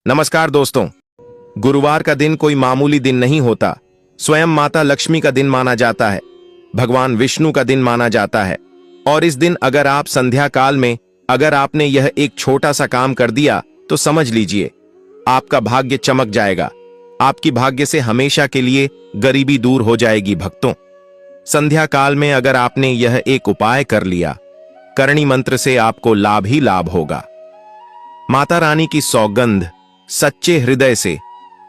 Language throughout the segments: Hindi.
नमस्कार दोस्तों। गुरुवार का दिन कोई मामूली दिन नहीं होता। स्वयं माता लक्ष्मी का दिन माना जाता है, भगवान विष्णु का दिन माना जाता है। और इस दिन अगर आप संध्या काल में अगर आपने यह एक छोटा सा काम कर दिया तो समझ लीजिए आपका भाग्य चमक जाएगा। आपकी भाग्य से हमेशा के लिए गरीबी दूर हो जाएगी। भक्तों, संध्या काल में अगर आपने यह एक उपाय कर लिया, करणी मंत्र से आपको लाभ ही लाभ होगा। माता रानी की सौगंध सच्चे हृदय से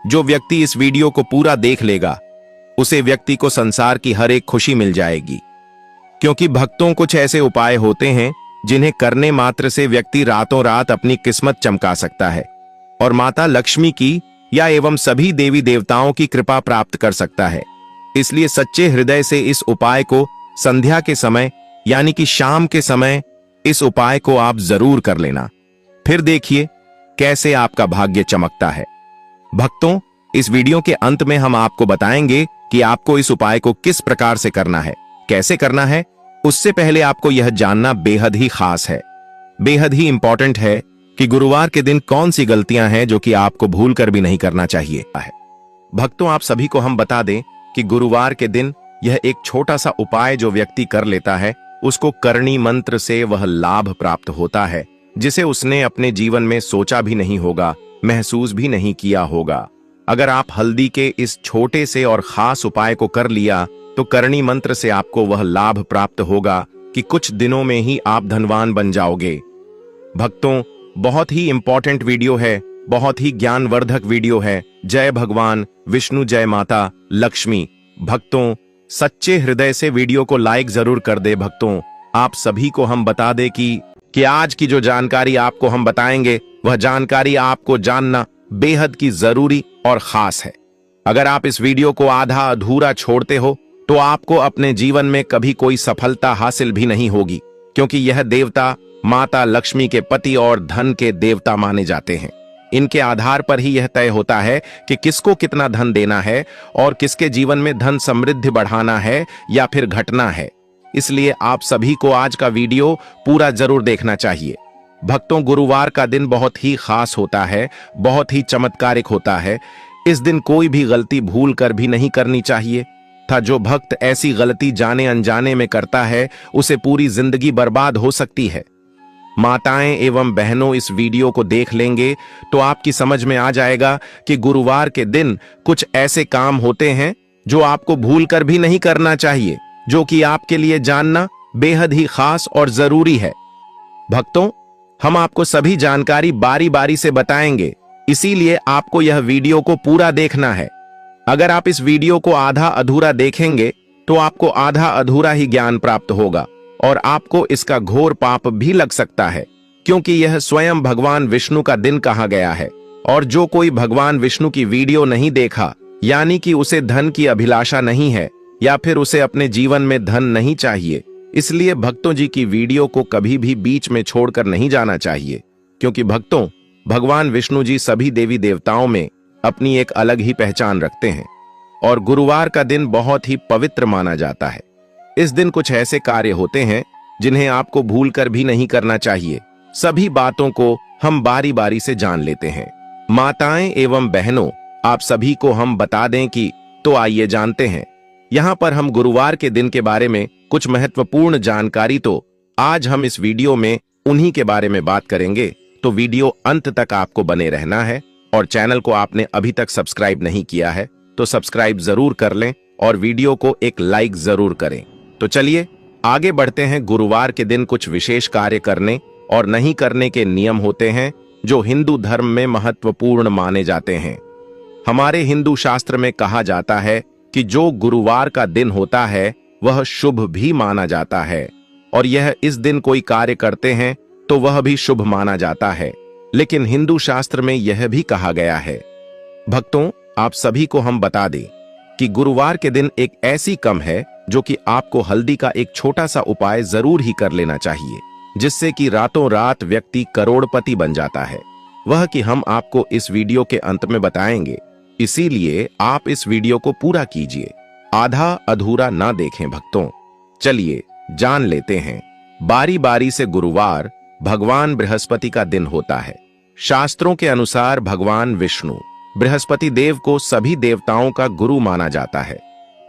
जो व्यक्ति इस वीडियो को पूरा देख लेगा, उसे व्यक्ति को संसार की हर एक खुशी मिल जाएगी। क्योंकि भक्तों, कुछ ऐसे उपाय होते हैं जिन्हें करने मात्र से व्यक्ति रातों रात अपनी किस्मत चमका सकता है और माता लक्ष्मी की या एवं सभी देवी देवताओं की कृपा प्राप्त कर सकता है। इसलिए सच्चे हृदय से इस उपाय को संध्या के समय यानी कि शाम के समय इस उपाय को आप जरूर कर लेना। फिर देखिए कैसे आपका भाग्य चमकता है। भक्तों, इस वीडियो के अंत में हम आपको बताएंगे कि आपको इस उपाय को किस प्रकार से करना है, कैसे करना है। उससे पहले आपको यह जानना बेहद ही खास है, बेहद ही इंपॉर्टेंट है कि गुरुवार के दिन कौन सी गलतियां हैं जो कि आपको भूल कर भी नहीं करना चाहिए। भक्तों, आप सभी को हम बता दें कि गुरुवार के दिन यह एक छोटा सा उपाय जो व्यक्ति कर लेता है, उसको करणी मंत्र से वह लाभ प्राप्त होता है जिसे उसने अपने जीवन में सोचा भी नहीं होगा, महसूस भी नहीं किया होगा। अगर आप हल्दी के इस छोटे से और खास उपाय को कर लिया तो करणी मंत्र से आपको वह लाभ प्राप्त होगा कि कुछ दिनों में ही आप धनवान बन जाओगे। भक्तों, बहुत ही इंपॉर्टेंट वीडियो है, बहुत ही ज्ञानवर्धक वीडियो है। जय भगवान विष्णु, जय माता लक्ष्मी। भक्तों, सच्चे हृदय से वीडियो को लाइक जरूर कर दे। भक्तों, आप सभी को हम बता दें कि आज की जो जानकारी आपको हम बताएंगे, वह जानकारी आपको जानना बेहद की जरूरी और खास है। अगर आप इस वीडियो को आधा अधूरा छोड़ते हो तो आपको अपने जीवन में कभी कोई सफलता हासिल भी नहीं होगी, क्योंकि यह देवता माता लक्ष्मी के पति और धन के देवता माने जाते हैं। इनके आधार पर ही यह तय होता है कि किसको कितना धन देना है और किसके जीवन में धन समृद्धि बढ़ाना है या फिर घटना है। इसलिए आप सभी को आज का वीडियो पूरा जरूर देखना चाहिए। भक्तों, गुरुवार का दिन बहुत ही खास होता है, बहुत ही चमत्कारिक होता है। इस दिन कोई भी गलती भूल कर भी नहीं करनी चाहिए था। जो भक्त ऐसी गलती जाने अनजाने में करता है, उसे पूरी जिंदगी बर्बाद हो सकती है। माताएं एवं बहनों, इस वीडियो को देख लेंगे तो आपकी समझ में आ जाएगा कि गुरुवार के दिन कुछ ऐसे काम होते हैं जो आपको भूल कर भी नहीं करना चाहिए, जो कि आपके लिए जानना बेहद ही खास और जरूरी है। भक्तों, हम आपको सभी जानकारी बारी बारी से बताएंगे, इसीलिए आपको यह वीडियो को पूरा देखना है। अगर आप इस वीडियो को आधा अधूरा देखेंगे तो आपको आधा अधूरा ही ज्ञान प्राप्त होगा और आपको इसका घोर पाप भी लग सकता है, क्योंकि यह स्वयं भगवान विष्णु का दिन कहा गया है। और जो कोई भगवान विष्णु की वीडियो नहीं देखा, यानी कि उसे धन की अभिलाषा नहीं है या फिर उसे अपने जीवन में धन नहीं चाहिए, इसलिए भक्तों जी की वीडियो को कभी भी बीच में छोड़कर नहीं जाना चाहिए। क्योंकि भक्तों, भगवान विष्णु जी सभी देवी देवताओं में अपनी एक अलग ही पहचान रखते हैं और गुरुवार का दिन बहुत ही पवित्र माना जाता है। इस दिन कुछ ऐसे कार्य होते हैं जिन्हें आपको भूल कर भी नहीं करना चाहिए। सभी बातों को हम बारी बारी से जान लेते हैं। माताएं एवं बहनों, आप सभी को हम बता दें कि तो आइए जानते हैं। यहाँ पर हम गुरुवार के दिन के बारे में कुछ महत्वपूर्ण जानकारी तो आज हम इस वीडियो में उन्हीं के बारे में बात करेंगे, तो वीडियो अंत तक आपको बने रहना है। और चैनल को आपने अभी तक सब्सक्राइब नहीं किया है तो सब्सक्राइब जरूर कर लें और वीडियो को एक लाइक जरूर करें। तो चलिए आगे बढ़ते हैं। गुरुवार के दिन कुछ विशेष कार्य करने और नहीं करने के नियम होते हैं जो हिंदू धर्म में महत्वपूर्ण माने जाते हैं। हमारे हिंदू शास्त्र में कहा जाता है कि जो गुरुवार का दिन होता है वह शुभ भी माना जाता है और यह इस दिन कोई कार्य करते हैं तो वह भी शुभ माना जाता है। लेकिन हिंदू शास्त्र में यह भी कहा गया है। भक्तों, आप सभी को हम बता दें कि गुरुवार के दिन एक ऐसी कम है जो कि आपको हल्दी का एक छोटा सा उपाय जरूर ही कर लेना चाहिए, जिससे कि रातों रात व्यक्ति करोड़पति बन जाता है। वह कि हम आपको इस वीडियो के अंत में बताएंगे, इसीलिए आप इस वीडियो को पूरा कीजिए, आधा अधूरा ना देखें। भक्तों, चलिए जान लेते हैं। बारी बारी से गुरुवार भगवान बृहस्पति का दिन होता है। शास्त्रों के अनुसार भगवान विष्णु बृहस्पति देव को सभी देवताओं का गुरु माना जाता है।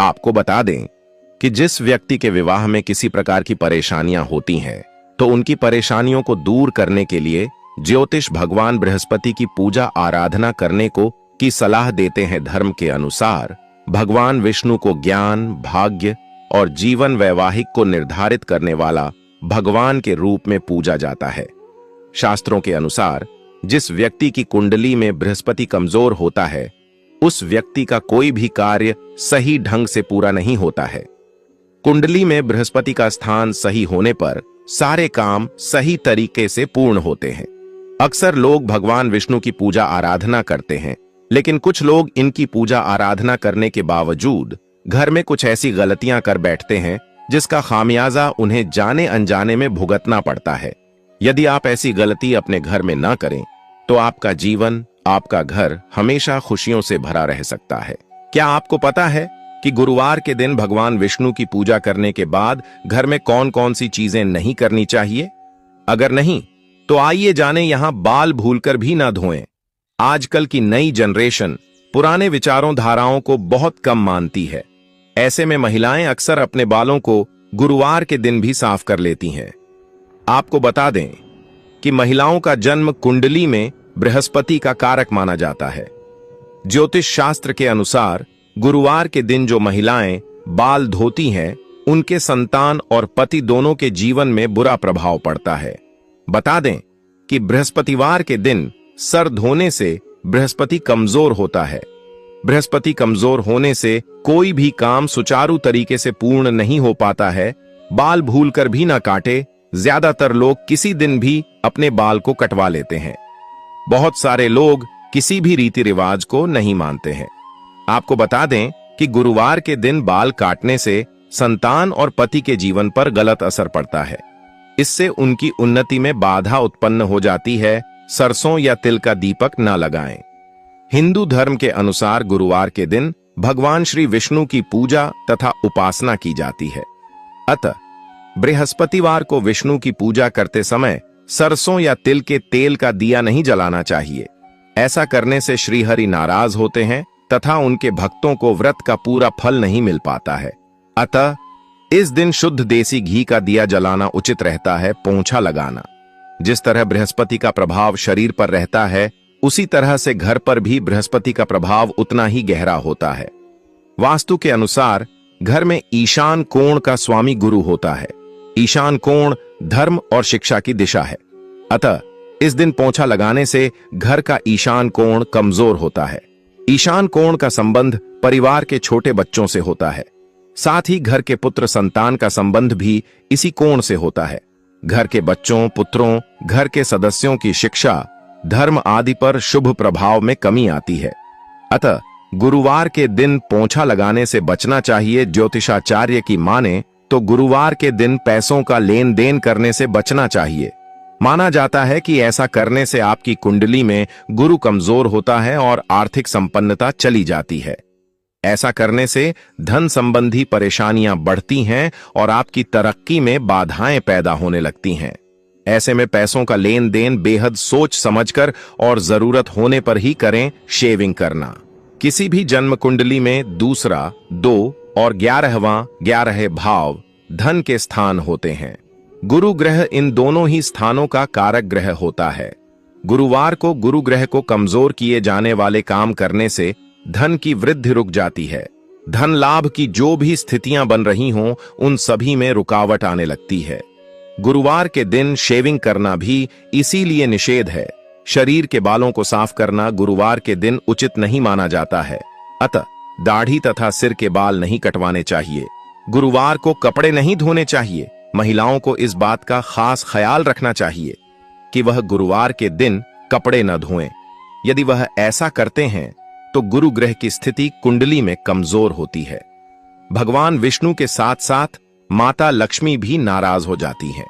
आपको बता दें कि जिस व्यक्ति के विवाह में किसी प्रकार की परेशानियां होती हैं, तो उनकी परेशानियों को दूर करने के लिए ज्योतिष भगवान बृहस्पति की पूजा आराधना करने की सलाह देते हैं। धर्म के अनुसार भगवान विष्णु को ज्ञान, भाग्य और जीवन वैवाहिक को निर्धारित करने वाला भगवान के रूप में पूजा जाता है। शास्त्रों के अनुसार जिस व्यक्ति की कुंडली में बृहस्पति कमजोर होता है, उस व्यक्ति का कोई भी कार्य सही ढंग से पूरा नहीं होता है। कुंडली में बृहस्पति का स्थान सही होने पर सारे काम सही तरीके से पूर्ण होते हैं। अक्सर लोग भगवान विष्णु की पूजा आराधना करते हैं, लेकिन कुछ लोग इनकी पूजा आराधना करने के बावजूद घर में कुछ ऐसी गलतियां कर बैठते हैं जिसका खामियाजा उन्हें जाने अनजाने में भुगतना पड़ता है। यदि आप ऐसी गलती अपने घर में ना करें, तो आपका जीवन, आपका घर हमेशा खुशियों से भरा रह सकता है। क्या आपको पता है कि गुरुवार के दिन भगवान विष्णु की पूजा करने के बाद घर में कौन कौन सी चीजें नहीं करनी चाहिए? अगर नहीं, तो आइए जाने यहां बाल भूलकर भी ना धोएं। आजकल की नई जनरेशन पुराने विचारों धाराओं को बहुत कम मानती है। ऐसे में महिलाएं अक्सर अपने बालों को गुरुवार के दिन भी साफ कर लेती हैं। आपको बता दें कि महिलाओं का जन्म कुंडली में बृहस्पति का कारक माना जाता है। ज्योतिष शास्त्र के अनुसार गुरुवार के दिन जो महिलाएं बाल धोती हैं, उनके संतान और पति दोनों के जीवन में बुरा प्रभाव पड़ता है। बता दें कि बृहस्पतिवार के दिन सर धोने से बृहस्पति कमजोर होता है। बृहस्पति कमजोर होने से कोई भी काम सुचारू तरीके से पूर्ण नहीं हो पाता है। बाल भूलकर भी ना काटे। ज्यादातर लोग किसी दिन भी अपने बाल को कटवा लेते हैं। बहुत सारे लोग किसी भी रीति रिवाज को नहीं मानते हैं। आपको बता दें कि गुरुवार के दिन बाल काटने से संतान और पति के जीवन पर गलत असर पड़ता है। इससे उनकी उन्नति में बाधा उत्पन्न हो जाती है। सरसों या तिल का दीपक न लगाएं। हिंदू धर्म के अनुसार गुरुवार के दिन भगवान श्री विष्णु की पूजा तथा उपासना की जाती है। अतः बृहस्पतिवार को विष्णु की पूजा करते समय सरसों या तिल के तेल का दिया नहीं जलाना चाहिए। ऐसा करने से श्रीहरि नाराज होते हैं तथा उनके भक्तों को व्रत का पूरा फल नहीं मिल पाता है। अतः इस दिन शुद्ध देसी घी का दिया जलाना उचित रहता है। पोंछा लगाना। जिस तरह बृहस्पति का प्रभाव शरीर पर रहता है, उसी तरह से घर पर भी बृहस्पति का प्रभाव उतना ही गहरा होता है। वास्तु के अनुसार घर में ईशान कोण का स्वामी गुरु होता है। ईशान कोण धर्म और शिक्षा की दिशा है। अतः इस दिन पोंछा लगाने से घर का ईशान कोण कमजोर होता है। ईशान कोण का संबंध परिवार के छोटे बच्चों से होता है। साथ ही घर के पुत्र संतान का संबंध भी इसी कोण से होता है। घर के बच्चों, पुत्रों, घर के सदस्यों की शिक्षा, धर्म आदि पर शुभ प्रभाव में कमी आती है। अतः गुरुवार के दिन पोंछा लगाने से बचना चाहिए। ज्योतिषाचार्य की माने तो गुरुवार के दिन पैसों का लेन देन करने से बचना चाहिए। माना जाता है कि ऐसा करने से आपकी कुंडली में गुरु कमजोर होता है और आर्थिक संपन्नता चली जाती है। ऐसा करने से धन संबंधी परेशानियां बढ़ती हैं और आपकी तरक्की में बाधाएं पैदा होने लगती हैं। ऐसे में पैसों का लेन देन बेहद सोच समझकर और जरूरत होने पर ही करें। शेविंग करना। किसी भी जन्म कुंडली में दूसरा, 2 और 11वां भाव धन के स्थान होते हैं। गुरु ग्रह इन दोनों ही स्थानों का कारक ग्रह होता है। गुरुवार को गुरु ग्रह को कमजोर किए जाने वाले काम करने से धन की वृद्धि रुक जाती है। धन लाभ की जो भी स्थितियां बन रही हों, उन सभी में रुकावट आने लगती है। गुरुवार के दिन शेविंग करना भी इसीलिए निषेध है। शरीर के बालों को साफ करना गुरुवार के दिन उचित नहीं माना जाता है। अतः दाढ़ी तथा सिर के बाल नहीं कटवाने चाहिए। गुरुवार को कपड़े नहीं धोने चाहिए। महिलाओं को इस बात का खास ख्याल रखना चाहिए कि वह गुरुवार के दिन कपड़े न धोएं। यदि वह ऐसा करते हैं तो गुरु ग्रह की स्थिति कुंडली में कमजोर होती है। भगवान विष्णु के साथ साथ माता लक्ष्मी भी नाराज हो जाती हैं।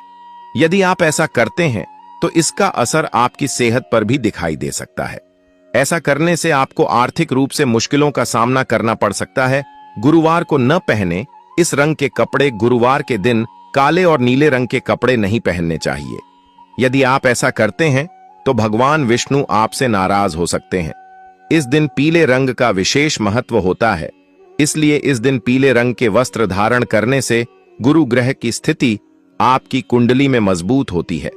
यदि आप ऐसा करते हैं तो इसका असर आपकी सेहत पर भी दिखाई दे सकता है। ऐसा करने से आपको आर्थिक रूप से मुश्किलों का सामना करना पड़ सकता है। गुरुवार को न पहने इस रंग के कपड़े। गुरुवार के दिन काले और नीले रंग के कपड़े नहीं पहनने चाहिए। यदि आप ऐसा करते हैं तो भगवान विष्णु आपसे नाराज हो सकते हैं। इस दिन पीले रंग का विशेष महत्व होता है, इसलिए इस दिन पीले रंग के वस्त्र धारण करने से गुरु ग्रह की स्थिति आपकी कुंडली में मजबूत होती है।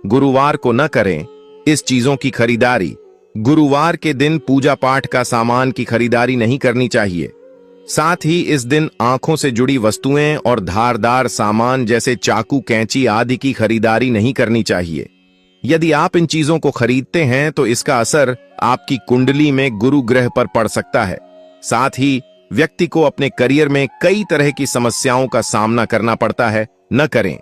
गुरुवार को न करें इस चीजों की खरीदारी। गुरुवार के दिन पूजा पाठ का सामान की खरीदारी नहीं करनी चाहिए। साथ ही इस दिन आंखों से जुड़ी वस्तुएं और धारदार सामान जैसे चाकू, कैंची आदि की खरीदारी नहीं करनी चाहिए। यदि आप इन चीजों को खरीदते हैं तो इसका असर आपकी कुंडली में गुरु ग्रह पर पड़ सकता है। साथ ही व्यक्ति को अपने करियर में कई तरह की समस्याओं का सामना करना पड़ता है। न करें।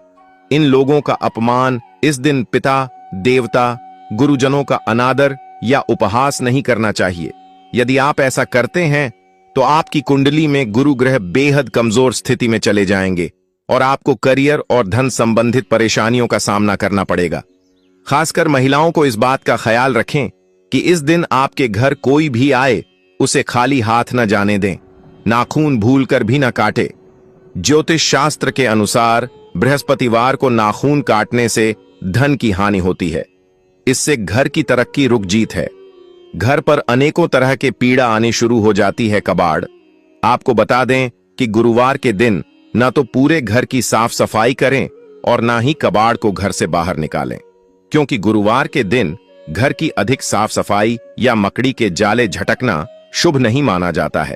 इन लोगों का अपमान। इस दिन पिता, देवता, गुरुजनों का अनादर या उपहास नहीं करना चाहिए। यदि आप ऐसा करते हैं तो आपकी कुंडली में गुरु ग्रह बेहद कमजोर स्थिति में चले जाएंगे और आपको करियर और धन संबंधित परेशानियों का सामना करना पड़ेगा। खासकर महिलाओं को इस बात का ख्याल रखें कि इस दिन आपके घर कोई भी आए उसे खाली हाथ न जाने दें। नाखून भूलकर भी न काटे। ज्योतिष शास्त्र के अनुसार बृहस्पतिवार को नाखून काटने से धन की हानि होती है। इससे घर की तरक्की रुक जीत है। घर पर अनेकों तरह के पीड़ा आनी शुरू हो जाती है। कबाड़। आपको बता दें कि गुरुवार के दिन न तो पूरे घर की साफ सफाई करें और ना ही कबाड़ को घर से बाहर निकालें, क्योंकि गुरुवार के दिन घर की अधिक साफ सफाई या मकड़ी के जाले झटकना शुभ नहीं माना जाता है।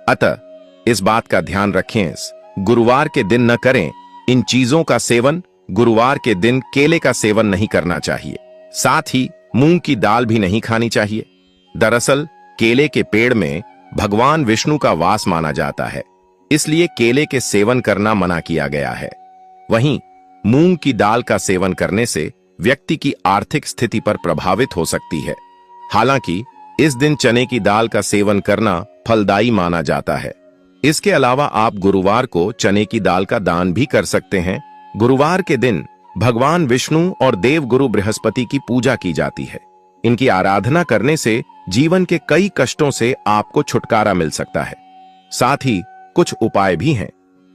अतः इस बात का ध्यान रखें, गुरुवार के दिन न करें इन चीजों का सेवन। गुरुवार के दिन केले का सेवन नहीं करना चाहिए। साथ ही मूंग की दाल भी नहीं खानी चाहिए। दरअसल केले के पेड़ में भगवान विष्णु का वास माना जाता है, इसलिए केले के सेवन करना मना किया गया है। वहीं मूंग की दाल का सेवन करने से व्यक्ति की आर्थिक स्थिति पर प्रभावित हो सकती है। हालांकि इस दिन चने की दाल का सेवन करना फलदायी माना जाता है। इसके अलावा आप गुरुवार को चने की दाल का दान भी कर सकते हैं। गुरुवार के दिन भगवान विष्णु और देव गुरु बृहस्पति की पूजा की जाती है। इनकी आराधना करने से जीवन के कई कष्टों से आपको छुटकारा मिल सकता है। साथ ही कुछ उपाय भी हैं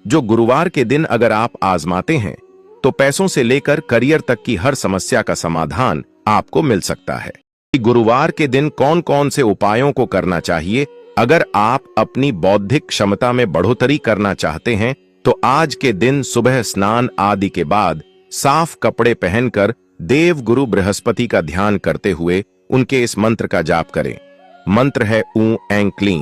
जो गुरुवार के दिन अगर आप आजमाते हैं तो पैसों से लेकर करियर तक की हर समस्या का समाधान आपको मिल सकता है। गुरुवार के दिन कौन कौन से उपायों को करना चाहिए? अगर आप अपनी बौद्धिक क्षमता में बढ़ोतरी करना चाहते हैं तो आज के दिन सुबह स्नान आदि के बाद साफ कपड़े पहनकर देव गुरु बृहस्पति का ध्यान करते हुए उनके इस मंत्र का जाप करें। मंत्र है ऊ ऐं क्लीं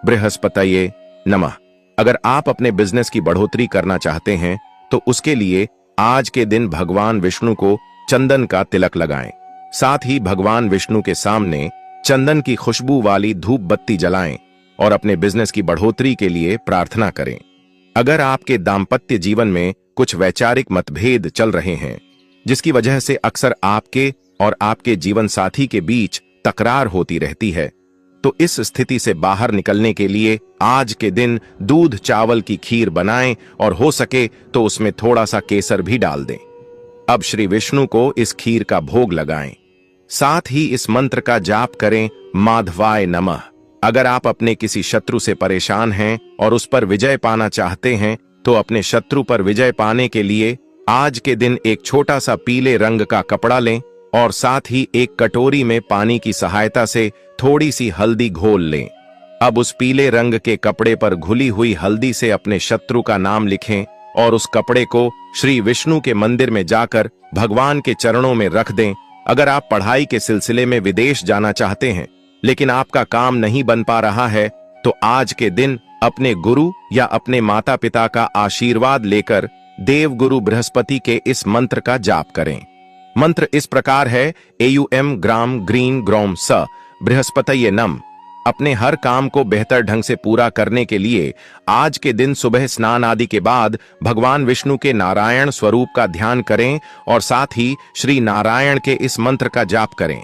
बृहस्पतये नमः। अगर आप अपने बिजनेस की बढ़ोतरी करना चाहते हैं तो उसके लिए आज के दिन भगवान विष्णु को चंदन का तिलक लगाएं। साथ ही भगवान विष्णु के सामने चंदन की खुशबू वाली धूप बत्ती जलाएं और अपने बिजनेस की बढ़ोतरी के लिए प्रार्थना करें। अगर आपके दाम्पत्य जीवन में कुछ वैचारिक मतभेद चल रहे हैं जिसकी वजह से अक्सर आपके और आपके जीवन साथी के बीच तकरार होती रहती है, तो इस स्थिति से बाहर निकलने के लिए आज के दिन दूध चावल की खीर बनाएं और हो सके तो उसमें थोड़ा सा केसर भी डाल दें। अब श्री विष्णु को इस खीर का भोग लगाएं। साथ ही इस मंत्र का जाप करें, माधवाय नमः। अगर आप अपने किसी शत्रु से परेशान हैं और उस पर विजय पाना चाहते हैं तो अपने शत्रु पर विजय पाने के लिए आज के दिन एक छोटा सा पीले रंग का कपड़ा लें और साथ ही एक कटोरी में पानी की सहायता से थोड़ी सी हल्दी घोल लें। अब उस पीले रंग के कपड़े पर घुली हुई हल्दी से अपने शत्रु का नाम लिखें और उस कपड़े को श्री विष्णु के मंदिर में जाकर भगवान के चरणों में रख दें। अगर आप पढ़ाई के सिलसिले में विदेश जाना चाहते हैं लेकिन आपका काम नहीं बन पा रहा है तो आज के दिन अपने गुरु या अपने माता पिता का आशीर्वाद लेकर देव गुरु बृहस्पति के इस मंत्र का जाप करें। मंत्र इस प्रकार है, एयूएम ग्राम ग्रीन ग्रोम स बृहस्पतये नम। अपने हर काम को बेहतर ढंग से पूरा करने के लिए आज के दिन सुबह स्नान आदि के बाद भगवान विष्णु के नारायण स्वरूप का ध्यान करें और साथ ही श्री नारायण के इस मंत्र का जाप करें।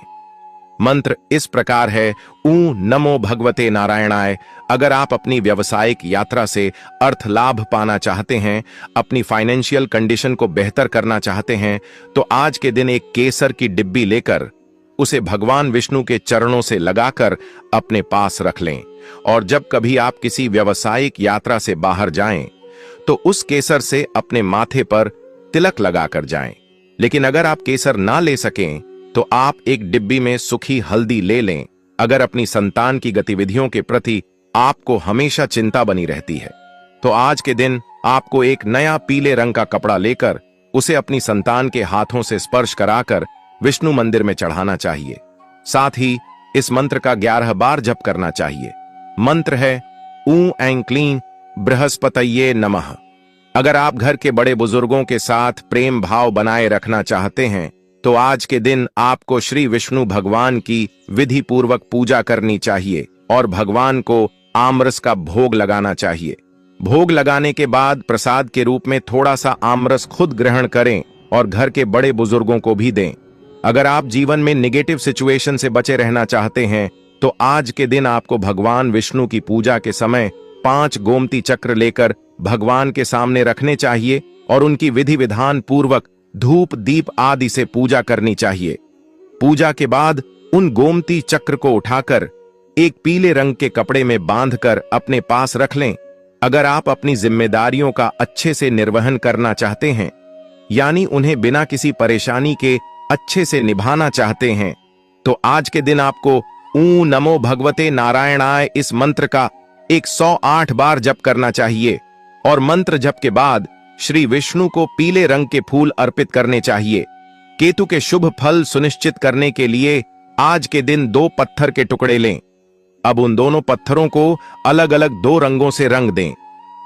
मंत्र इस प्रकार है, ऊ नमो भगवते नारायणाय। अगर आप अपनी व्यावसायिक यात्रा से अर्थ लाभ पाना चाहते हैं, अपनी फाइनेंशियल कंडीशन को बेहतर करना चाहते हैं तो आज के दिन एक केसर की डिब्बी लेकर उसे भगवान विष्णु के चरणों से लगाकर अपने पास रख लें और जब कभी आप किसी व्यावसायिक यात्रा से बाहर जाएं तो उस केसर से अपने माथे पर तिलक लगाकर जाएं। लेकिन अगर आप केसर ना ले सकें तो आप एक डिब्बी में सूखी हल्दी ले लें। अगर अपनी संतान की गतिविधियों के प्रति आपको हमेशा चिंता बनी रहती है, तो आज के दिन आपको एक नया पीले रंग का कपड़ा लेकर उसे अपनी संतान के हाथों से स्पर्श कराकर विष्णु मंदिर में चढ़ाना चाहिए। साथ ही इस मंत्र का 11 बार जप करना चाहिए। मंत्र है ऊ ऐं क्लीं बृहस्पतये नमः। अगर आप घर के बड़े बुजुर्गों के साथ प्रेम भाव बनाए रखना चाहते हैं, तो आज के दिन आपको श्री विष्णु भगवान की विधि पूर्वक पूजा करनी चाहिए और भगवान को आमरस का भोग लगाना चाहिए। भोग लगाने के बाद प्रसाद के रूप में थोड़ा सा आमरस खुद ग्रहण करें और घर के बड़े बुजुर्गों को भी दें। अगर आप जीवन में नेगेटिव सिचुएशन से बचे रहना चाहते हैं, तो आज के दिन आपको भगवान विष्णु की पूजा के समय 5 गोमती चक्र लेकर भगवान के सामने रखने चाहिए और उनकी विधि विधान पूर्वक धूप दीप आदि से पूजा करनी चाहिए। पूजा के बाद उन गोमती चक्र को उठाकर एक पीले रंग के कपड़े में बांधकर अपने पास रख लें। अगर आप अपनी जिम्मेदारियों का अच्छे से निर्वहन करना चाहते हैं, यानी उन्हें बिना किसी परेशानी के अच्छे से निभाना चाहते हैं, तो आज के दिन आपको ऊ नमो भगवते नारायणाय इस मंत्र का 108 बार जप करना चाहिए और मंत्र जप के बाद श्री विष्णु को पीले रंग के फूल अर्पित करने चाहिए। केतु के शुभ फल सुनिश्चित करने के लिए आज के दिन 2 पत्थर के टुकड़े लें। अब उन दोनों पत्थरों को अलग अलग 2 रंगों से रंग दें।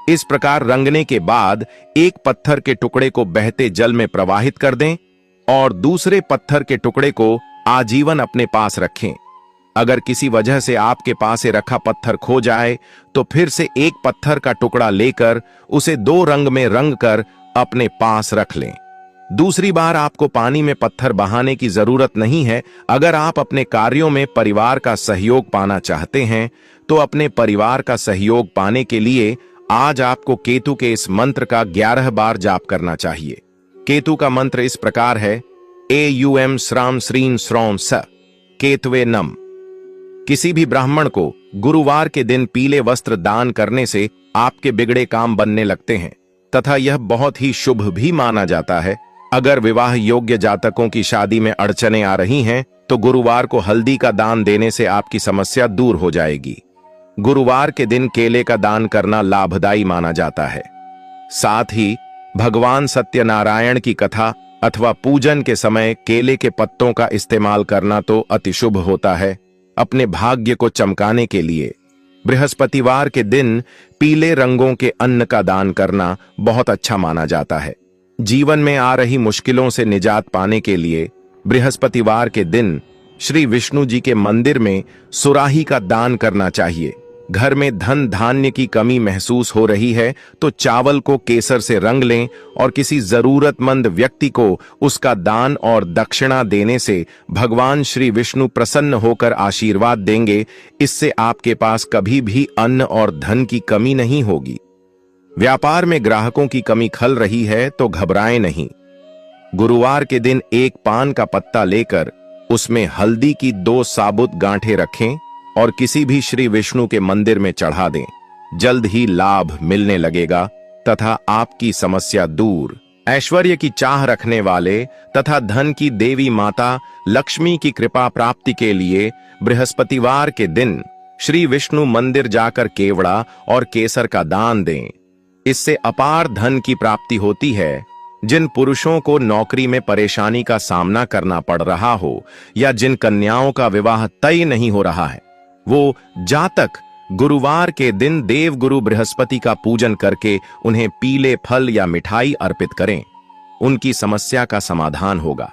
इस प्रकार रंगने के बाद एक पत्थर के टुकड़े को बहते जल में प्रवाहित कर दें और दूसरे पत्थर के टुकड़े को आजीवन अपने पास रखें। अगर किसी वजह से आपके पास से रखा पत्थर खो जाए, तो फिर से एक पत्थर का टुकड़ा लेकर उसे 2 रंग में रंग कर अपने पास रख लें। दूसरी बार आपको पानी में पत्थर बहाने की जरूरत नहीं है। अगर आप अपने कार्यों में परिवार का सहयोग पाना चाहते हैं, तो अपने परिवार का सहयोग पाने के लिए आज आपको केतु के इस मंत्र का 11 बार जाप करना चाहिए। केतु का मंत्र इस प्रकार है एयुएम श्राम श्रीं श्रौं स केतवे नम। किसी भी ब्राह्मण को गुरुवार के दिन पीले वस्त्र दान करने से आपके बिगड़े काम बनने लगते हैं तथा यह बहुत ही शुभ भी माना जाता है। अगर विवाह योग्य जातकों की शादी में अड़चने आ रही हैं, तो गुरुवार को हल्दी का दान देने से आपकी समस्या दूर हो जाएगी। गुरुवार के दिन केले का दान करना लाभदायी माना जाता है। साथ ही भगवान सत्यनारायण की कथा अथवा पूजन के समय केले के पत्तों का इस्तेमाल करना तो अति शुभ होता है। अपने भाग्य को चमकाने के लिए बृहस्पतिवार के दिन पीले रंगों के अन्न का दान करना बहुत अच्छा माना जाता है। जीवन में आ रही मुश्किलों से निजात पाने के लिए बृहस्पतिवार के दिन श्री विष्णु जी के मंदिर में सुराही का दान करना चाहिए। घर में धन धान्य की कमी महसूस हो रही है, तो चावल को केसर से रंग लें और किसी जरूरतमंद व्यक्ति को उसका दान और दक्षिणा देने से भगवान श्री विष्णु प्रसन्न होकर आशीर्वाद देंगे। इससे आपके पास कभी भी अन्न और धन की कमी नहीं होगी। व्यापार में ग्राहकों की कमी खल रही है, तो घबराएं नहीं। गुरुवार के दिन एक पान का पत्ता लेकर उसमें हल्दी की 2 साबुत गांठें रखें और किसी भी श्री विष्णु के मंदिर में चढ़ा दें। जल्द ही लाभ मिलने लगेगा तथा आपकी समस्या दूर। ऐश्वर्य की चाह रखने वाले तथा धन की देवी माता लक्ष्मी की कृपा प्राप्ति के लिए बृहस्पतिवार के दिन श्री विष्णु मंदिर जाकर केवड़ा और केसर का दान दें। इससे अपार धन की प्राप्ति होती है। जिन पुरुषों को नौकरी में परेशानी का सामना करना पड़ रहा हो या जिन कन्याओं का विवाह तय नहीं हो रहा है, वो जातक गुरुवार के दिन देवगुरु बृहस्पति का पूजन करके उन्हें पीले फल या मिठाई अर्पित करें। उनकी समस्या का समाधान होगा।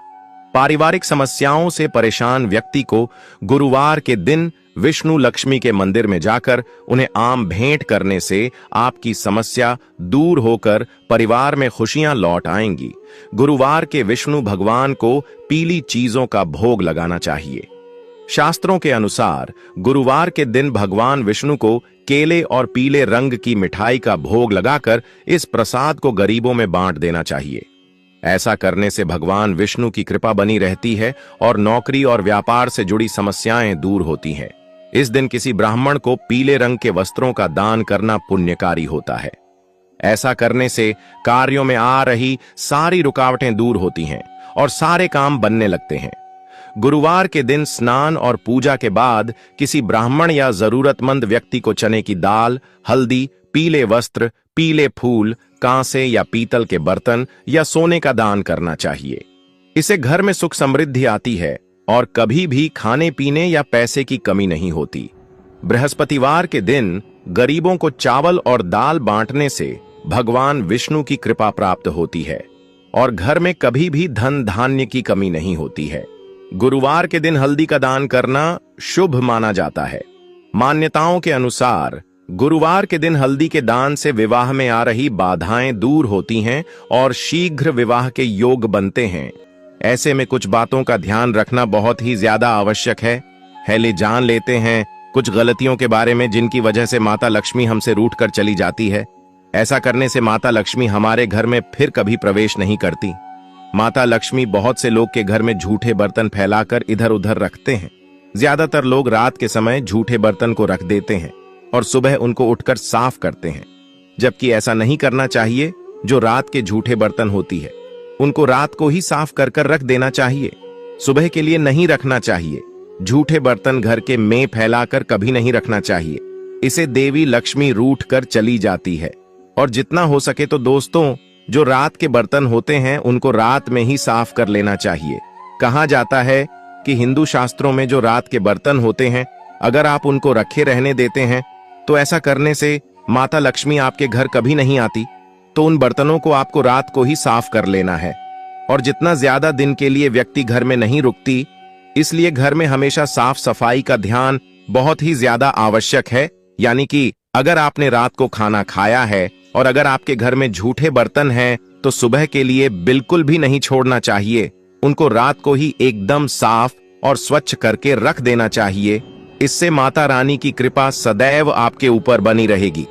पारिवारिक समस्याओं से परेशान व्यक्ति को गुरुवार के दिन विष्णु लक्ष्मी के मंदिर में जाकर उन्हें आम भेंट करने से आपकी समस्या दूर होकर परिवार में खुशियां लौट आएंगी। गुरुवार के विष्णु भगवान को पीली चीजों का भोग लगाना चाहिए। शास्त्रों के अनुसार गुरुवार के दिन भगवान विष्णु को केले और पीले रंग की मिठाई का भोग लगाकर इस प्रसाद को गरीबों में बांट देना चाहिए। ऐसा करने से भगवान विष्णु की कृपा बनी रहती है और नौकरी और व्यापार से जुड़ी समस्याएं दूर होती हैं। इस दिन किसी ब्राह्मण को पीले रंग के वस्त्रों का दान करना पुण्यकारी होता है। ऐसा करने से कार्यों में आ रही सारी रुकावटें दूर होती हैं और सारे काम बनने लगते हैं। गुरुवार के दिन स्नान और पूजा के बाद किसी ब्राह्मण या जरूरतमंद व्यक्ति को चने की दाल, हल्दी, पीले वस्त्र, पीले फूल, कांसे या पीतल के बर्तन या सोने का दान करना चाहिए। इससे घर में सुख समृद्धि आती है और कभी भी खाने पीने या पैसे की कमी नहीं होती। बृहस्पतिवार के दिन गरीबों को चावल और दाल बांटने से भगवान विष्णु की कृपा प्राप्त होती है और घर में कभी भी धन धान्य की कमी नहीं होती है। गुरुवार के दिन हल्दी का दान करना शुभ माना जाता है। मान्यताओं के अनुसार गुरुवार के दिन हल्दी के दान से विवाह में आ रही बाधाएं दूर होती हैं और शीघ्र विवाह के योग बनते हैं। ऐसे में कुछ बातों का ध्यान रखना बहुत ही ज्यादा आवश्यक है। पहले जान लेते हैं कुछ गलतियों के बारे में जिनकी वजह से माता लक्ष्मी हमसे रूठ कर चली जाती है। ऐसा करने से माता लक्ष्मी हमारे घर में फिर कभी प्रवेश नहीं करती। माता लक्ष्मी बहुत से लोग के घर में झूठे बर्तन फैलाकर इधर उधर रखते हैं। ज्यादातर लोग रात के समय झूठे बर्तन को रख देते हैं और सुबह उनको उठकर साफ करते हैं, जबकि ऐसा नहीं करना चाहिए। जो रात के झूठे बर्तन होती है उनको रात को ही साफ कर कर रख देना चाहिए, सुबह के लिए नहीं रखना चाहिए। झूठे बर्तन घर के में फैलाकर कभी नहीं रखना चाहिए, इसे देवी लक्ष्मी रूठ कर चली जाती है। और जितना हो सके तो दोस्तों, जो रात के बर्तन होते हैं उनको रात में ही साफ कर लेना चाहिए। कहा जाता है कि हिंदू शास्त्रों में जो रात के बर्तन होते हैं अगर आप उनको रखे रहने देते हैं तो ऐसा करने से माता लक्ष्मी आपके घर कभी नहीं आती। तो उन बर्तनों को आपको रात को ही साफ कर लेना है। और जितना ज्यादा दिन के लिए व्यक्ति घर में नहीं रुकती, इसलिए घर में हमेशा साफ सफाई का ध्यान बहुत ही ज्यादा आवश्यक है। यानी कि अगर आपने रात को खाना खाया है और अगर आपके घर में झूठे बर्तन हैं तो सुबह के लिए बिल्कुल भी नहीं छोड़ना चाहिए। उनको रात को ही एकदम साफ और स्वच्छ करके रख देना चाहिए। इससे माता रानी की कृपा सदैव आपके ऊपर बनी रहेगी।